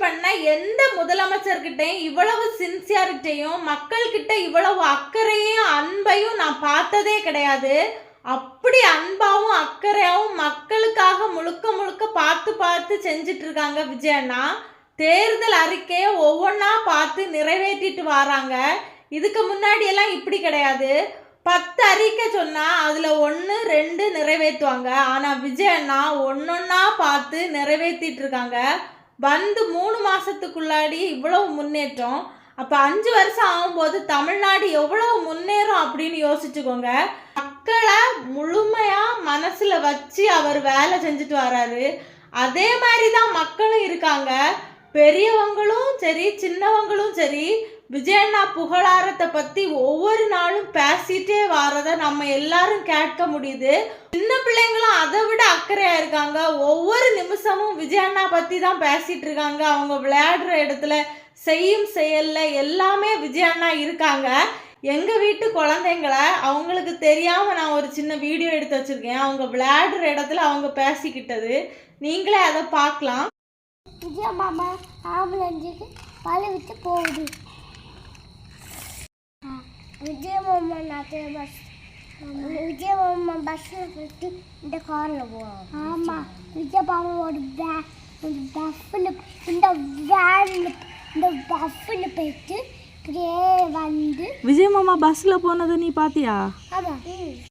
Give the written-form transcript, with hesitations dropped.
பண்ண எந்த முதலமைச்சர்கிட்டையும் இவ்வளவு சின்சியாரிட்டியும் மக்கள்கிட்ட இவ்வளவு அக்கறையும் அன்பையும் நான் பார்த்ததே கிடையாது. அப்படி அன்பாவும் அக்கறையாவும் மக்களுக்காக முழுக்க முழுக்க பார்த்து பார்த்து செஞ்சுட்டு இருக்காங்க விஜய் அண்ணா. தேர்தல் அறிக்கையை ஒவ்வொன்றா பார்த்து நிறைவேற்றிட்டு வராங்க. இதுக்கு முன்னாடி எல்லாம் இப்படி கிடையாது. 10 அறிக்கை சொன்னால் அதில் 1 2 நிறைவேற்றுவாங்க. ஆனால் விஜய் அண்ணா ஒன்றொன்னா பார்த்து நிறைவேற்றிட்டு இருக்காங்க. வந்து 3 மாதத்துக்குள்ளாடி இவ்வளவு முன்னேற்றம். அப்போ 5 வருஷம் ஆகும்போது தமிழ்நாடு எவ்வளவு முன்னேறும் அப்படின்னு யோசிச்சுக்கோங்க. மக்களை முழுமையாக மனசில் வச்சு அவர் வேலை செஞ்சுட்டு வராரு. அதே மாதிரி தான் மக்களும் இருக்காங்க. பெரியவங்களும் சரி சின்னவங்களும் சரி விஜய் அண்ணா புகழாரத்தை பற்றி ஒவ்வொரு நாளும் பேசிட்டே வரதை நம்ம எல்லாரும் கேட்க முடியுது. சின்ன பிள்ளைங்களும் அதை விட அக்கறையாக இருக்காங்க. ஒவ்வொரு நிமிஷமும் விஜய் அண்ணா பற்றி தான் பேசிகிட்டு இருக்காங்க. அவங்க விளையாடுற இடத்துல செய்யும் செயலில் எல்லாமே விஜய் அண்ணா இருக்காங்க. எங்கள் வீட்டு குழந்தைங்கள அவங்களுக்கு தெரியாமல் நான் ஒரு சின்ன வீடியோ எடுத்து வச்சுருக்கேன். அவங்க விளையாடுற இடத்துல அவங்க பேசிக்கிட்டது நீங்களே அதை பார்க்கலாம். விஜய் மாமா ஆம்புலன்ஸுக்கு பழி விட்டு போகுது. விஜய் மாமா விஜய் மாமா பஸ்ஸில் போயிட்டு இந்த காரில் போவோம். ஆமாம், விஜய் மாமா ஒரு பஸ்ஸில் இந்த வேனில் இந்த பஸ்ஸில் போயிட்டு இப்படியே வந்து விஜய் மாமா பஸ்ஸில் போனதை நீ பார்த்தியா? ஆமாம்.